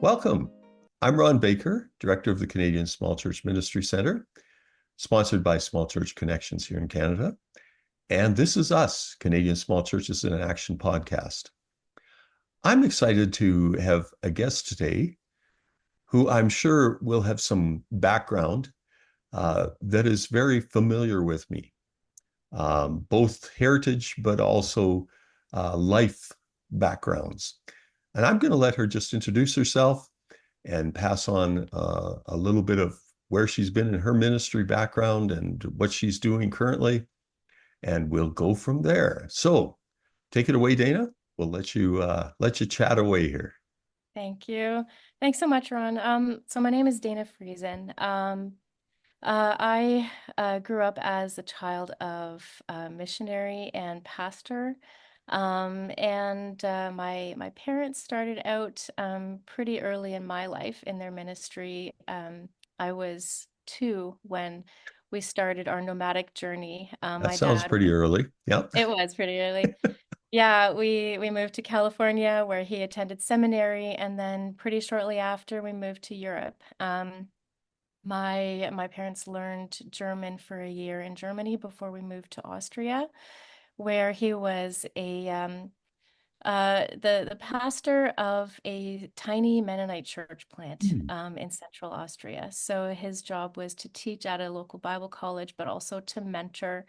Welcome. I'm Ron Baker, Director of the Canadian Small Church Ministry Centre, sponsored by Small Church Connections here in Canada. And this is us, Canadian Small Churches in Action podcast. I'm excited to have a guest today who I'm sure will have some background that is very familiar with me, both heritage but also life backgrounds. And I'm going to let her just introduce herself and pass on a little bit of where she's been in her ministry background and what she's doing currently. And we'll go from there. So take it away, Dana. We'll let you chat away here. Thank you. Thanks so much, Ron. So my name is Dana Friesen. I grew up as a child of a missionary and pastor. And my parents started out pretty early in my life in their ministry. I was 2 when we started our nomadic journey. That My sounds dad, pretty early. Yep. it was pretty early. Yeah, we moved to California where he attended seminary, and then pretty shortly after we moved to Europe. My parents learned German for a year in Germany before we moved to Austria, where he was the pastor of a tiny Mennonite church plant Hmm. in central Austria. So his job was to teach at a local Bible college, but also to mentor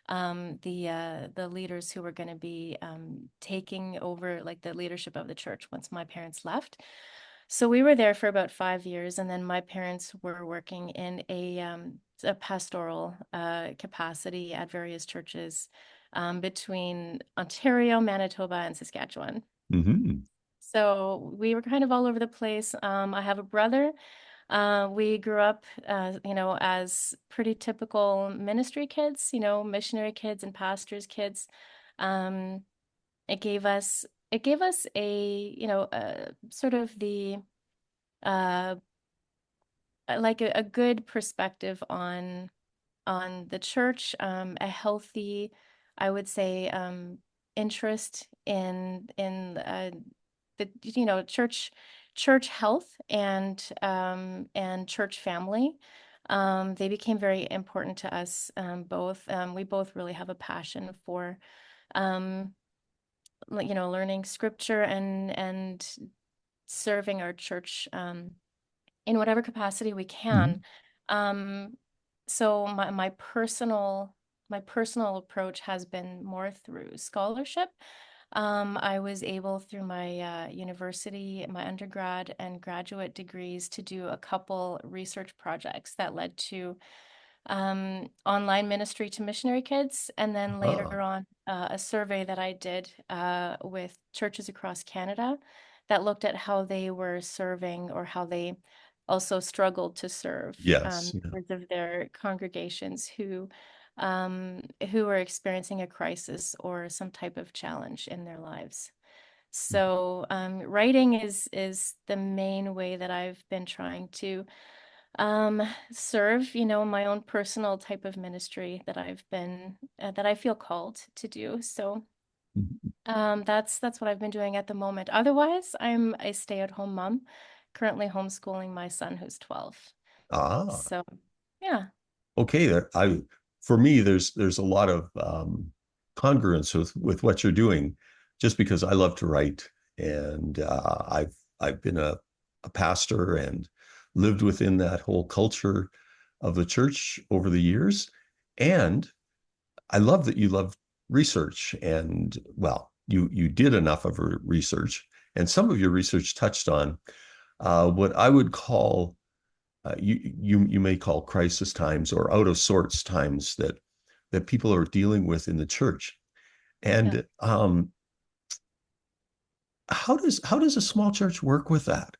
the leaders who were going to be taking over like the leadership of the church once my parents left. So we were there for about 5 years, and then my parents were working in a pastoral capacity at various churches between Ontario, Manitoba, and Saskatchewan. Mm-hmm. So we were kind of all over the place. I have a brother. We grew up, as pretty typical ministry kids, missionary kids and pastors' kids. Um, it gave us a sort of the uh, like a good perspective on the church, a healthy, I would say, interest in the church health and church family. They became very important to us both. We both really have a passion for um, learning scripture and serving our church in whatever capacity we Mm-hmm. can. Um, so my personal approach has been more through scholarship. I was able through my university, my undergrad and graduate degrees to do a couple research projects that led to online ministry to missionary kids, and then Ah, later on a survey that I did with churches across Canada that looked at how they were serving or how they also struggled to serve yes. Yeah. members of their congregations who were experiencing a crisis or some type of challenge in their lives. So writing is the main way that I've been trying to serve, my own personal type of ministry that I feel called to do. So Mhm. that's what I've been doing at the moment. Otherwise, I'm a stay-at-home mom, currently homeschooling my son who's 12. Ah, So yeah, okay. For me, there's a lot of congruence with what you're doing, just because I love to write, and I've been a pastor and lived within that whole culture of the church over the years, and I love that you love research, and well, you did enough of research, and some of your research touched on what I would call you may call crisis times or out of sorts times that people are dealing with in the church. yeah. And how does a small church work with that?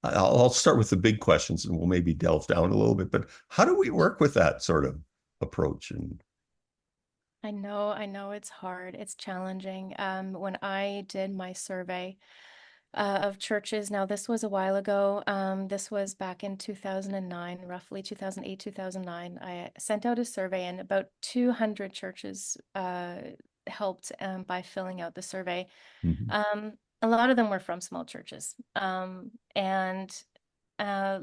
I'll start with the big questions and we'll maybe delve down a little bit. But how do we work with that sort of approach? And I know it's hard. It's challenging. When I did my survey of churches, now this was a while ago. This was back in 2009, roughly 2008, 2009. I sent out a survey, and about 200 churches helped by filling out the survey. Mhm. Um, a lot of them were from small churches. And uh,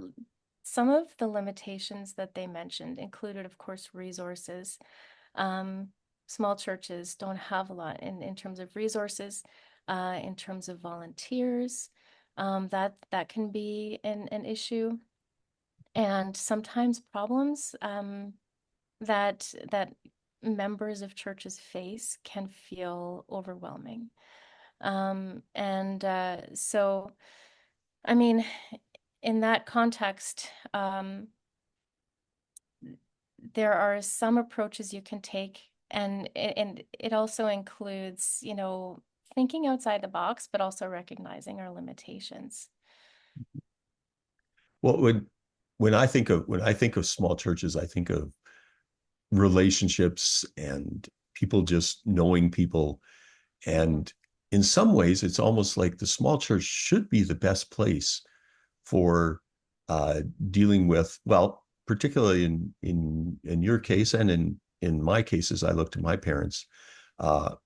some of the limitations that they mentioned included, of course, resources. Um, Small churches don't have a lot in terms of resources, in terms of volunteers. That can be an issue, and sometimes problems that members of churches face can feel overwhelming. And so, I mean, in that context, there are some approaches you can take, and it also includes, thinking outside the box, but also recognizing our limitations. Well, when I think of small churches, I think of relationships and people just knowing people. And in some ways, it's almost like the small church should be the best place for dealing with, well, particularly in your case and in my cases, I look to my parents,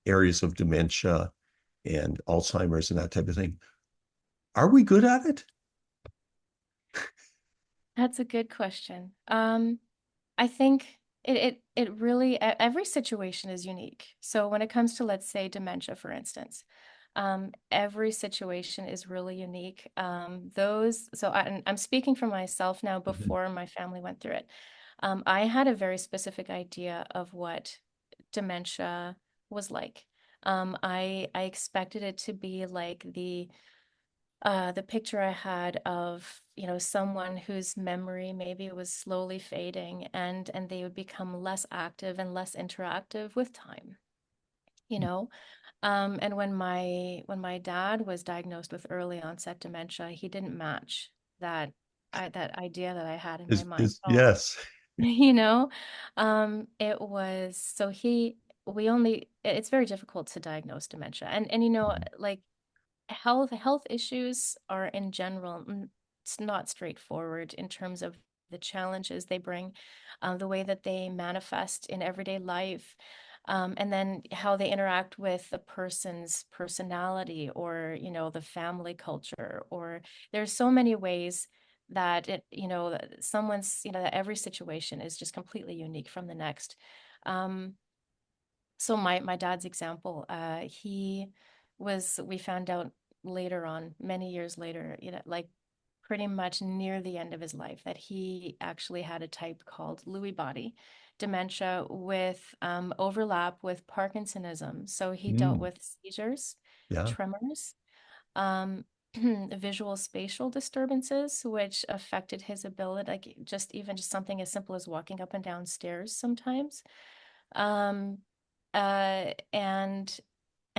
areas of dementia and Alzheimer's and that type of thing. Are we good at it? That's a good question. I think it really every situation is unique. So when it comes to, let's say, dementia, for instance, every situation is really unique. I'm speaking for myself now Mhm. before my family went through it. I had a very specific idea of what dementia was like. I expected it to be like the picture I had of, someone whose memory maybe was slowly fading, and they would become less active and less interactive with time, you know. And when my dad was diagnosed with early onset dementia, he didn't match that idea that I had in my mind Is at all. yes. You know, it was so he we only it's very difficult to diagnose dementia, and like health issues are in general it's not straightforward in terms of the challenges they bring, the way that they manifest in everyday life, and then how they interact with the person's personality, or the family culture, or there's so many ways that that someone's that every situation is just completely unique from the next. So my dad's example, we found out later on, many years later, like pretty much near the end of his life, that he actually had a type called Lewy body dementia with overlap with Parkinsonism. So he dealt Mm, with seizures, yeah. tremors, um, visual spatial disturbances, which affected his ability, like just something as simple as walking up and down stairs sometimes. Um, and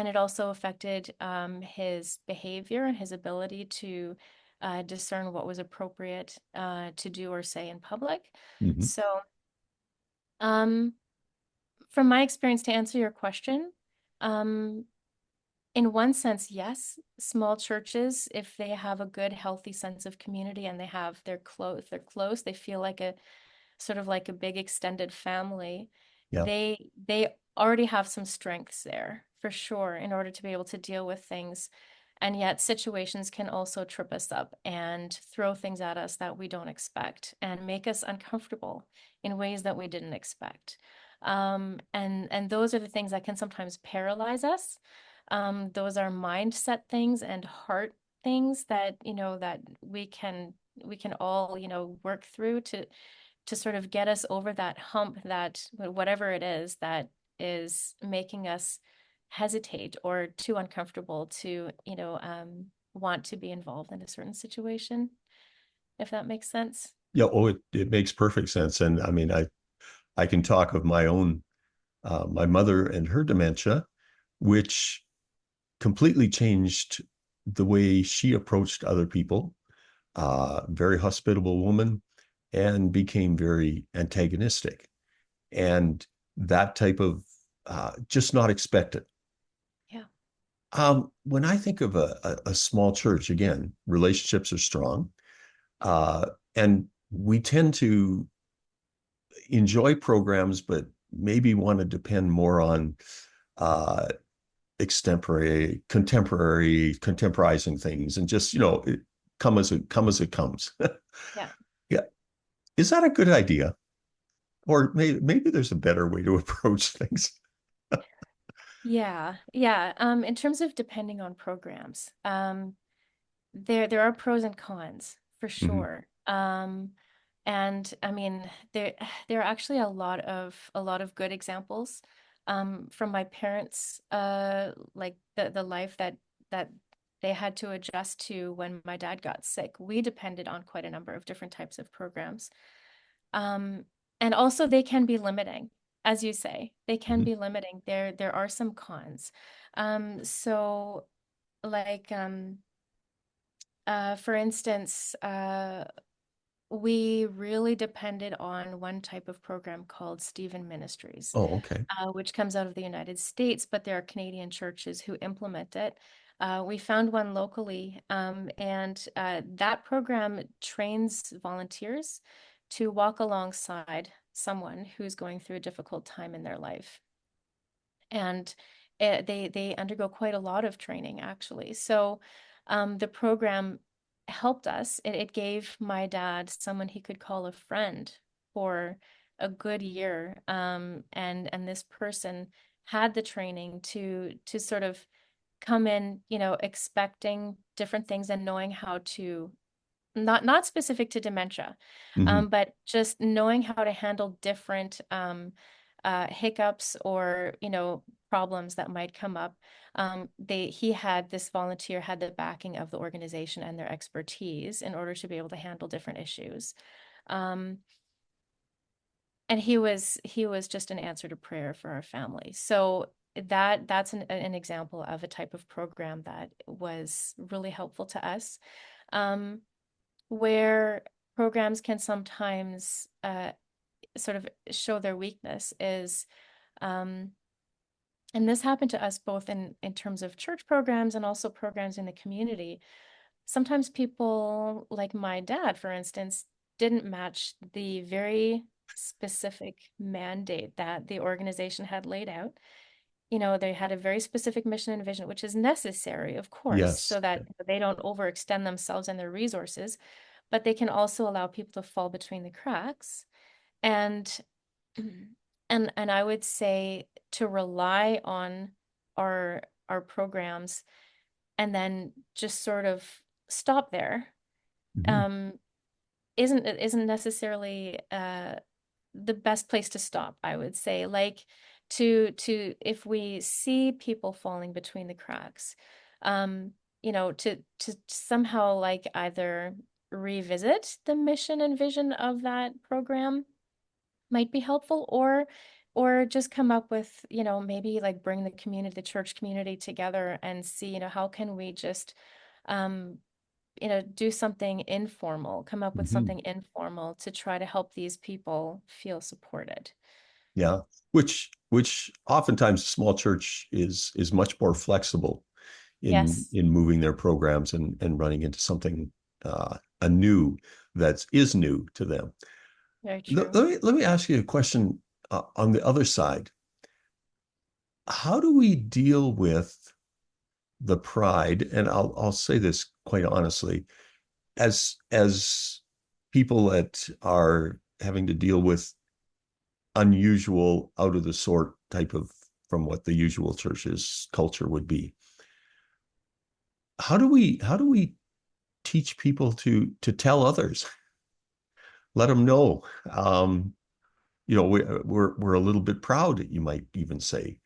it also affected his behavior and his ability to discern what was appropriate to do or say in public. Mhm. So, um, from my experience, to answer your question, um, in one sense, yes, small churches, if they have a good, healthy sense of community, and they're close, they feel like a sort of like a big extended family, Yeah. they already have some strengths there for sure in order to be able to deal with things. And yet situations can also trip us up and throw things at us that we don't expect and make us uncomfortable in ways that we didn't expect. And those are the things that can sometimes paralyze us. Those are mindset things and heart things that that we can all work through to sort of get us over that hump, that whatever it is that is making us hesitate or too uncomfortable to want to be involved in a certain situation, if that makes sense. Yeah. Oh, it makes perfect sense. And I mean, I can talk of my own, my mother and her dementia, which completely changed the way she approached other people. Very hospitable woman, and became very antagonistic. And that type of just not expected. Yeah. When I think of a small church, again, relationships are strong. Uh, and we tend to enjoy programs, but maybe want to depend more on uh, contemporizing things, and just, come as it comes. Yeah. Yeah. Is that a good idea? Or maybe there's a better way to approach things. Yeah. Yeah. In terms of depending on programs, there are pros and cons for Mhm. sure. And I mean, there are actually a lot of good examples from my parents, like the life that they had to adjust to when my dad got sick. We depended on quite a number of different types of programs. Um, and also they can be limiting, as you say. They can Mhm. be limiting. There are some cons. So like for instance, we really depended on one type of program called Stephen Ministries, Oh, okay. which comes out of the United States, but there are Canadian churches who implement it. We found one locally, and that program trains volunteers to walk alongside someone who's going through a difficult time in their life. And they undergo quite a lot of training, actually. So the program helped us. It gave my dad someone he could call a friend for a good year. And this person had the training to sort of come in, expecting different things and knowing how to not specific to dementia, Hmm. but just knowing how to handle different hiccups or problems that might come up. This volunteer had the backing of the organization and their expertise in order to be able to handle different issues. Um, and he was just an answer to prayer for our family. So that's an example of a type of program that was really helpful to us. Um, where programs can sometimes sort of show their weakness is, um, and this happened to us both in terms of church programs and also programs in the community. Sometimes people, like my dad, for instance, didn't match the very specific mandate that the organization had laid out. They had a very specific mission and vision, which is necessary, of course, Yes. so that they don't overextend themselves and their resources, but they can also allow people to fall between the cracks. And and I would say to rely on our our programs and then just sort of stop there Hmm. um, isn't necessarily the best place to stop, I would say. Like to if we see people falling between the cracks, um, to somehow like either revisit the mission and vision of that program might be helpful, or just come up with, maybe like bring the community, the church community together and see, how can we just um do something informal, come up with Hmm. something informal to try to help these people feel supported. Yeah. Which oftentimes a small church is much more flexible Yes, in moving their programs and running into something anew that is new to them. very Let, true. let me ask you a question on the other side. How do we deal with the pride? And I'll say this quite honestly, as people that are having to deal with unusual, out of the sort type of, from what the usual church's culture would be. How do we teach people to tell others, let them know? We're a little bit proud, you might even say,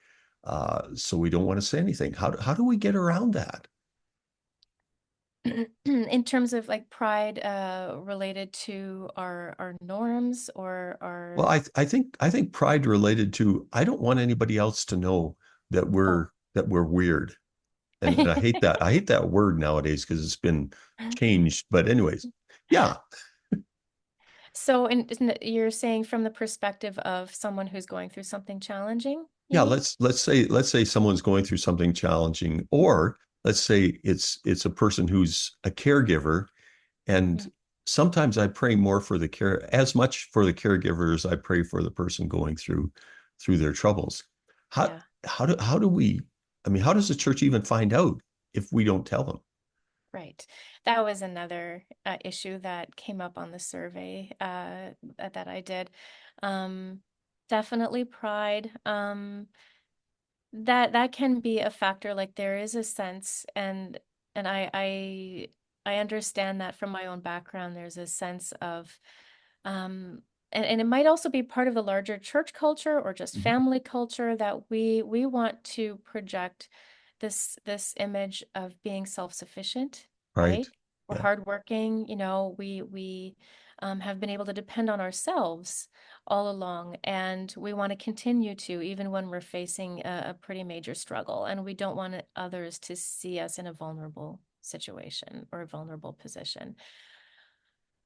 so we don't want to say anything. How do we get around that? In terms of like pride related to our norms or Well, our I think pride related to, I don't want anybody else to know that oh. we're weird. And I hate that word nowadays because it's been changed. But anyways, yeah, So you're saying from the perspective of someone who's going through something challenging, you yeah. mean? Let's say someone's going through something challenging, or let's say it's a person who's a caregiver, and Mm, sometimes I pray more for the care, as much for the caregiver as I pray for the person going through their troubles. How yeah. how do we I mean, how does the church even find out if we don't tell them? Right. That was another issue that came up on the survey that I did. Um, Definitely pride. That can be a factor. Like there is a sense, and I understand that from my own background. There's a sense of um and it might also be part of the larger church culture or just Mhm. family culture that we want to project this image of being self-sufficient, Right. right? We're Yeah. hardworking, we have been able to depend on ourselves all along, and we want to continue to, even when we're facing a pretty major struggle, and we don't want others to see us in a vulnerable situation or a vulnerable position.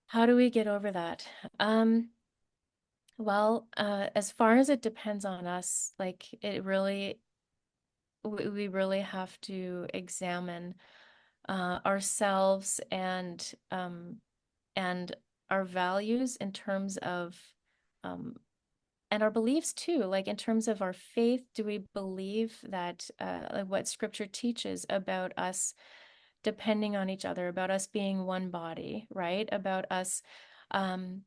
How do we get over that? Um, as far as it depends on us, like we really have to examine ourselves and our values in terms of um, and our beliefs too, like in terms of our faith. Do we believe that like what Scripture teaches about us depending on each other, about us being one body, right? About us um,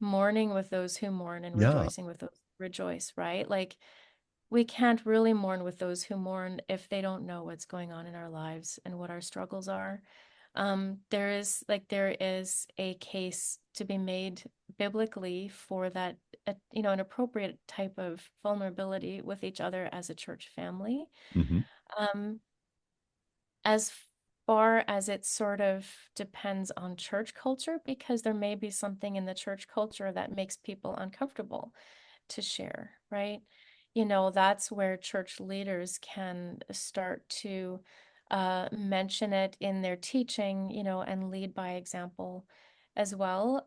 mourning with those who mourn and Yeah. rejoicing with those who rejoice, right? Like we can't really mourn with those who mourn if they don't know what's going on in our lives and what our struggles are. There is a case to be made biblically for that, an appropriate type of vulnerability with each other as a church family. Hmm. Um, as far as it sort of depends on church culture, because there may be something in the church culture that makes people uncomfortable to share, right? That's where church leaders can start to mention it in their teaching, and lead by example as well.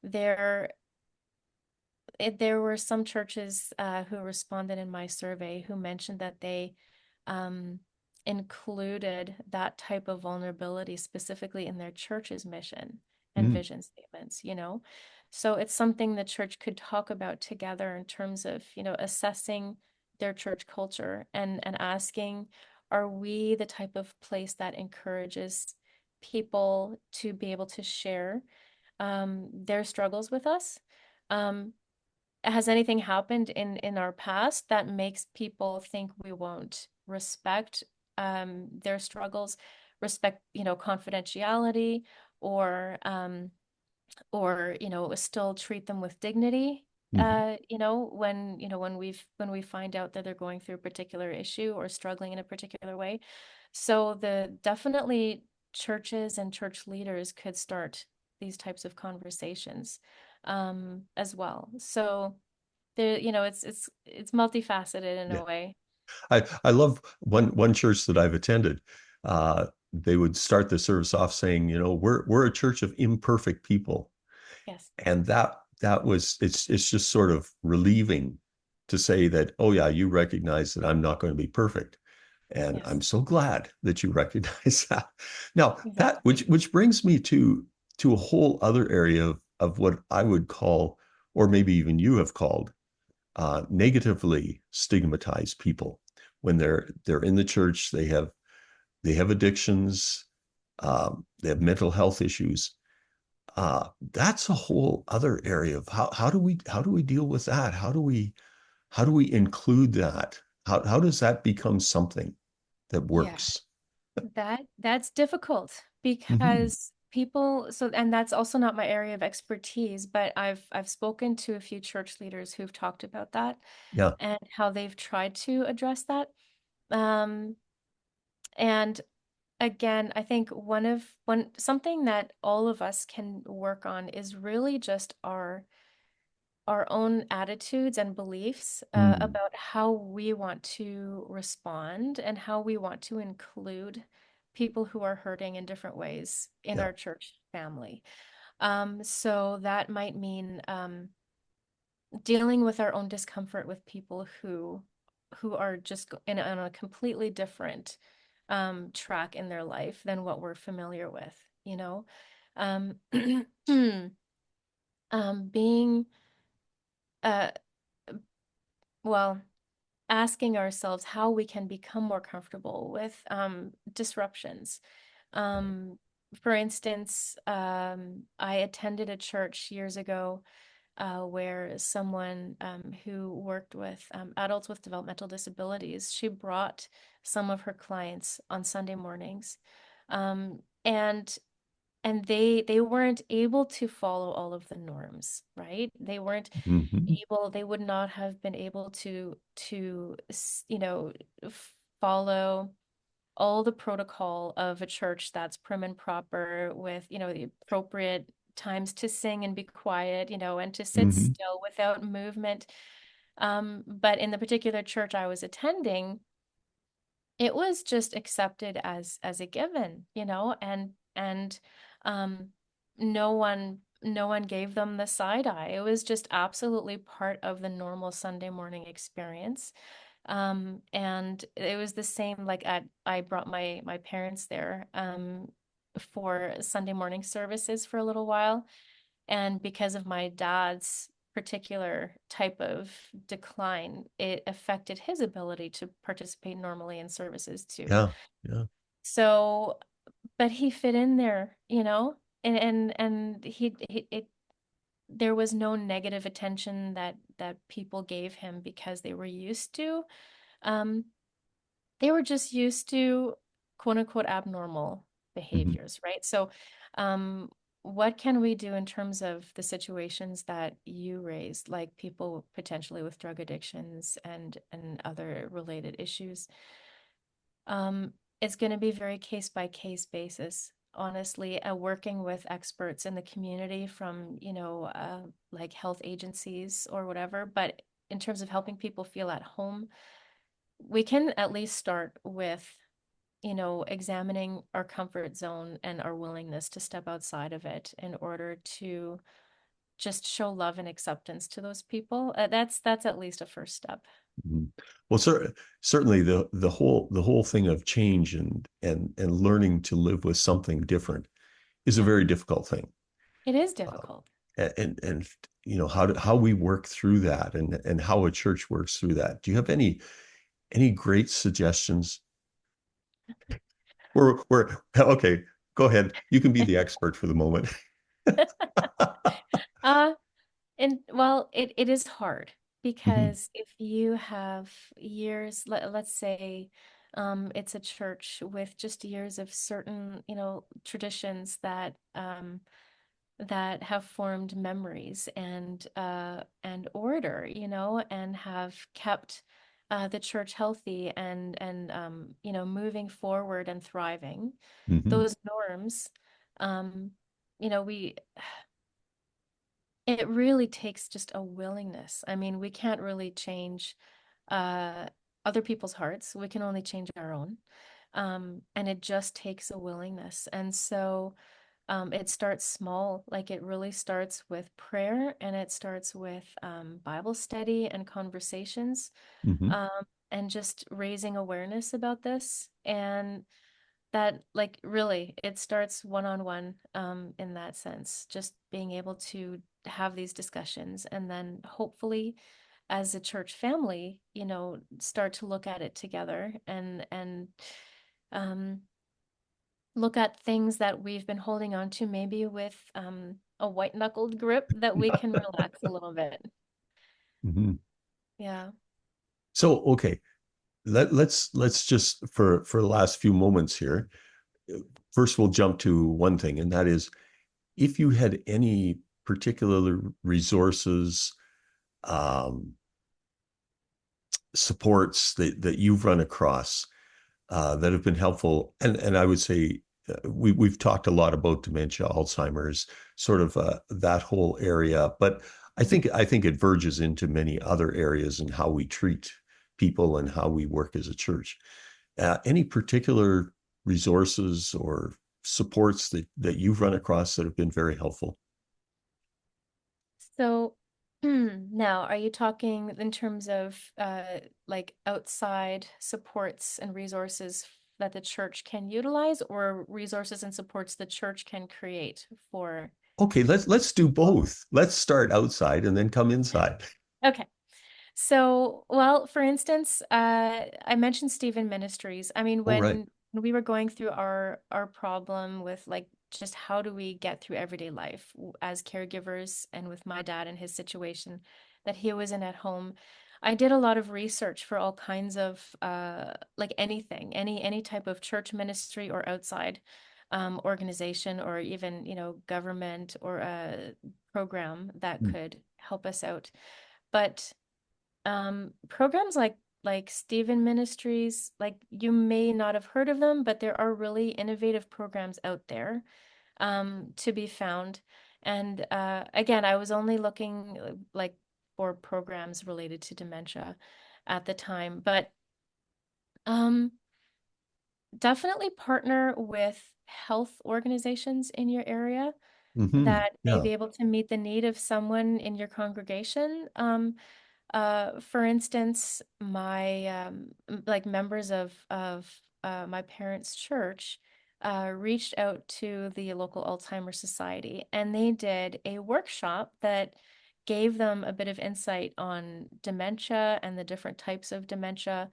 There there were some churches who responded in my survey who mentioned that they um, included that type of vulnerability specifically in their church's mission and Mm. vision statements. So it's something the church could talk about together in terms of, assessing their church culture and asking, are we the type of place that encourages people to be able to share their struggles with us? Um, has anything happened in our past that makes people think we won't respect their struggles, respect, confidentiality, or still treat them with dignity, Hmm. when we find out that they're going through a particular issue or struggling in a particular way. So the definitely churches and church leaders could start these types of conversations as well. So there, it's multifaceted in Yeah. a way. I love one church that I've attended. They would start the service off saying, we're a church of imperfect people. Yes, And that was it's just sort of relieving to say that, oh yeah, you recognize that I'm not going to be perfect. And yes, I'm so glad that you recognize that. Now, that exactly. which brings me to a whole other area of what I would call, or maybe even you have called, negatively stigmatized people. When they're in the church, they have addictions, they have mental health issues. That's a whole other area of how do we deal with that? How do we include that? How does that become something that Yeah, works? that's difficult Hmm. because and that's also not my area of expertise, but I've spoken to a few church leaders who've talked about that Yeah. and how they've tried to address that. Um, and again, I think one something that all of us can work on is really just our own attitudes and beliefs Mm. about how we want to respond and how we want to include people who are hurting in different ways in Yeah. our church family. So that might mean dealing with our own discomfort with people who are just on a completely different track in their life than what we're familiar with, you know. Um, being uh, well, asking ourselves how we can become more comfortable with disruptions. Um, for instance, I attended a church years ago where someone who worked with adults with developmental disabilities, she brought some of her clients on Sunday mornings. And they weren't able to follow all of the norms, right? They weren't Hmm. able, they would not have been able you know, follow all the protocol of a church that's prim and proper with, you know, the appropriate times to sing and be quiet, you know, and to sit Hmm. still without movement. But in the particular church I was attending, it was just accepted as a given, you know, and um no one gave them the side eye. It was just absolutely part of the normal Sunday morning experience. And it was the same like at I brought my parents there for Sunday morning services for a little while. And because of my dad's particular type of decline, it affected his ability to participate normally in services too. Yeah, yeah. So, but he fit in there, you know, and he it there was no negative attention that people gave him because they were used to. Um, they were just used to quote unquote abnormal Hmm. behaviors, right? So, um, what can we do in terms of the situations that you raised, like people potentially with drug addictions and other related issues? Um, it's going to be very case by case basis. Honestly, working with experts in the community from, you know, like health agencies or whatever. But in terms of helping people feel at home, we can at least start with, you know, examining our comfort zone and our willingness to step outside of it in order to just show love and acceptance to those people. That's at least a first step. Hmm. Well, certainly the whole thing of change and learning to live with something different is a Yeah, very difficult thing. it is Uh, difficult. and you know how we work through that and how a church works through that. Do you have any great suggestions? We're okay. Go ahead. You can be the expert for the moment. Uh, and well, it is hard Hmm. because if you have years, let's say, it's a church with just years of certain, you know, traditions that have formed memories and order, you know, and have kept the church healthy and you know, moving forward and thriving. Hmm. Those norms, um, you know, we it really takes just a willingness. I mean, we can't really change uh, other people's hearts. We can only change our own. And it just takes a willingness. And so it starts small, like it really starts with prayer and it starts with Bible study and conversations, Hmm. um, and just raising awareness about this. And that, like, really, it starts one on one in that sense, just being able to have these discussions and then hopefully as a church family, you know, start to look at it together and um, look at things that we've been holding on to, maybe with a white knuckled grip that we can relax a little bit. Hmm. Yeah. So, okay, let's just for the last few moments here. First, we'll jump to one thing, and that is if you had any particular resources, um, supports that you've run across that have been helpful. And I would say we've talked a lot about dementia, Alzheimer's, sort of that whole area. But I think it verges into many other areas in how we treat people and how we work as a church. Any particular resources or supports that you've run across that have been very helpful? So now, are you talking in terms of like outside supports and resources that the church can utilize, or resources and supports the church can create for Okay, let's do people? both. Let's start outside and then come inside. Okay. So, well, for instance, I mentioned Stephen Ministries. I mean, Oh, right. when we were going through our problem with like just how do we get through everyday life as caregivers, and with my dad and his situation that he was in at home, I did a lot of research for all kinds of like anything, any type of church ministry or outside organization, or even, government or a program that Mm. could help us out. But programs like Stephen Ministries, like you may not have heard of them, but there are really innovative programs out there to be found. And again, I was only looking like for programs related to dementia at the time, but um, definitely partner with health organizations in your area Hmm. that may Yeah. be able to meet the need of someone in your congregation. For instance, my like members of my parents' church reached out to the local Alzheimer's Society, and they did a workshop that gave them a bit of insight on dementia and the different types of dementia,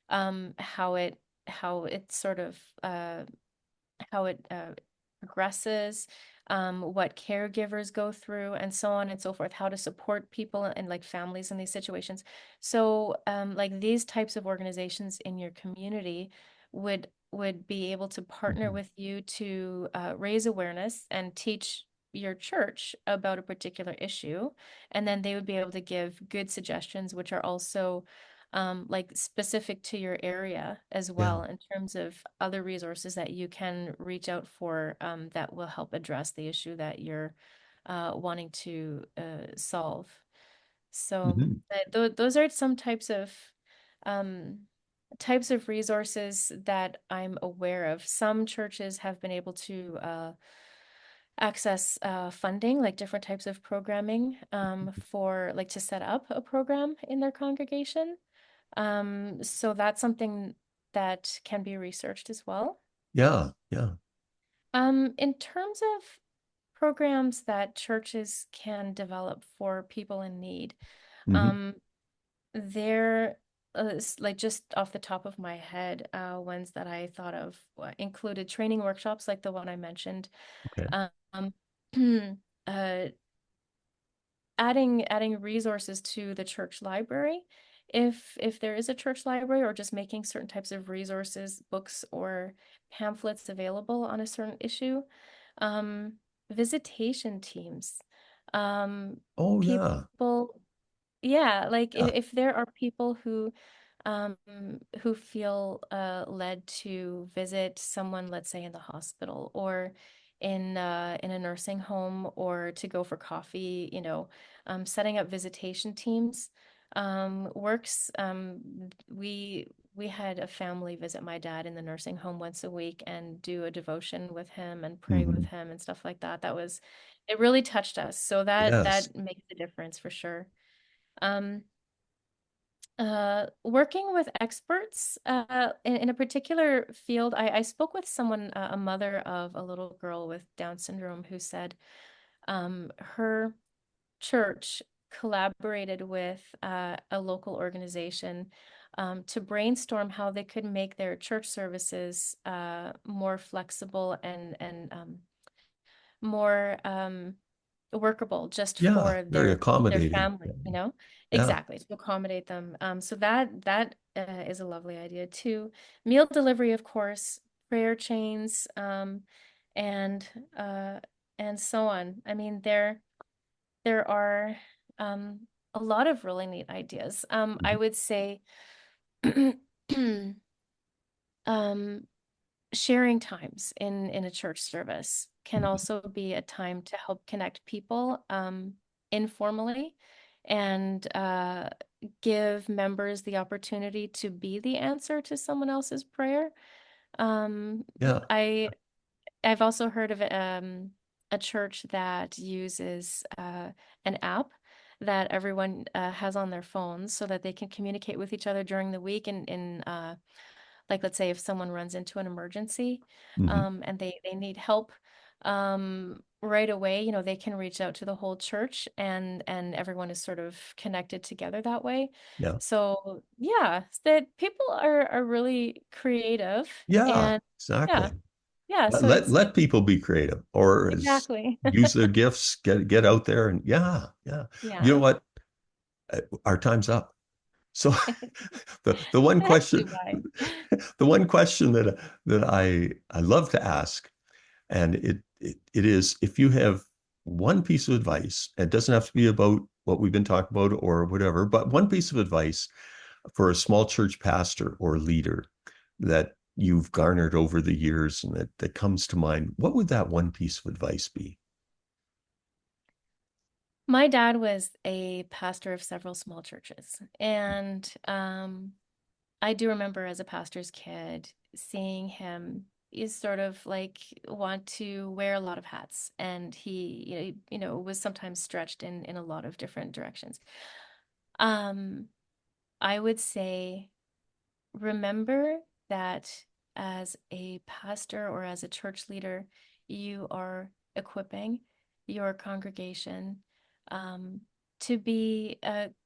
how it sort of how it progresses, what caregivers go through, and so on and so forth, how to support people and like families in these situations. So, like these types of organizations in your community would be able to partner Hmm. with you to raise awareness and teach your church about a particular issue, and then they would be able to give good suggestions, which are also like specific to your area as Yeah. well, in terms of other resources that you can reach out for that will help address the issue that you're wanting to solve. So Hmm. those are some um, types of resources that I'm aware of. Some churches have been able to access funding, like different types of programming for like to set up a program in their congregation. So that's something that can be researched as well. Yeah. Yeah. In terms of programs that churches can develop for people in need, Hmm. um, there, like just off the top of my head, ones that I thought of included training workshops like the one I mentioned, Okay. um, uh, adding resources to the church library, if there is a church library, or just making certain types of resources, books or pamphlets available on a certain issue. um Visitation teams, um Oh, yeah. people, yeah, like Yeah. if there are people um who feel led to visit someone, let's say in the hospital, or in a nursing home, or to go for coffee, setting up visitation teams works. We had a family visit my dad in the nursing home once a week and do a devotion with him and pray with Hmm. him and stuff like that. It really touched us. So Yes. that makes a difference for sure. Um, Working with experts in a particular field, I spoke with someone, a mother of a little girl with Down syndrome, who said her church collaborated with a local organization to brainstorm how they could make their church services more flexible and more workable just Yeah. for Very their accommodating. family, Yeah. exactly, to accommodate them. So that is a lovely idea too. Meal delivery, of course, prayer chains, and uh, and so on. I mean, there are um, a lot of really neat ideas. I Mhm. would say um, sharing times in a church service can Mhm. also be a time to help connect people informally, and give members the opportunity to be the answer to someone else's prayer. Um, Yeah. I I've also heard of a church that uses an app that everyone has on their phones so that they can communicate with each other during the week, and in like, let's say if someone runs into an emergency Hmm. and they need help, right away, they can reach out to the whole church, and everyone is sort of connected together that way. Yeah. So yeah, that people are really creative, Yeah, and yeah, exactly. yeah. Let, So let it's let people be creative or exactly. use their gifts, get out there and yeah, yeah. You know Yeah. what? Our time's up. So the one It has to question by. the one question that I love to ask, and it is if you have one piece of advice, it doesn't have to be about what we've been talking about or whatever, but one piece of advice for a small church pastor or leader that you've garnered over the years and that comes to mind, what would that one piece of advice be? My dad was a pastor of several small churches, and I do remember as a pastor's kid seeing him is sort of like want to wear a lot of hats, and he was sometimes stretched in a lot of different directions. Um, I would say remember that as a pastor or as a church leader, you are equipping your congregation um, to be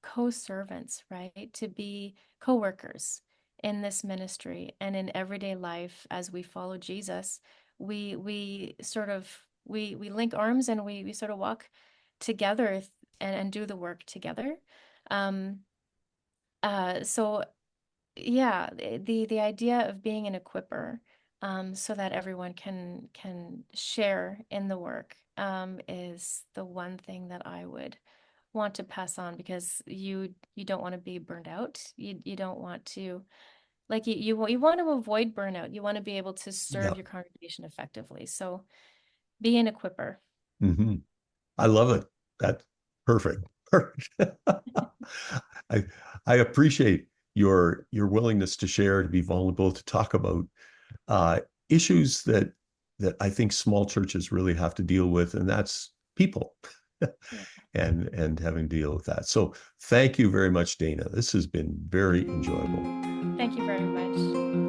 co-servants, right? To be co-workers in this ministry and in everyday life as we follow Jesus. We sort of we link arms and we sort of walk together and do the work together. Um, so yeah, the idea of being an equiper, so that everyone can share in the work, is the one thing that I would want to pass on, because you don't want to be burned out. You don't want to like you want to avoid burnout. You want to be able to Yeah. serve your congregation effectively. So be an equiper. Hmm. I love it. That's perfect. Perfect. I I appreciate your willingness to share, to be vulnerable, to talk about uh, issues that I think small churches really have to deal with, and that's people Yeah. and having to deal with that. So thank you very much, Dana. This has been very enjoyable. Thank you very much.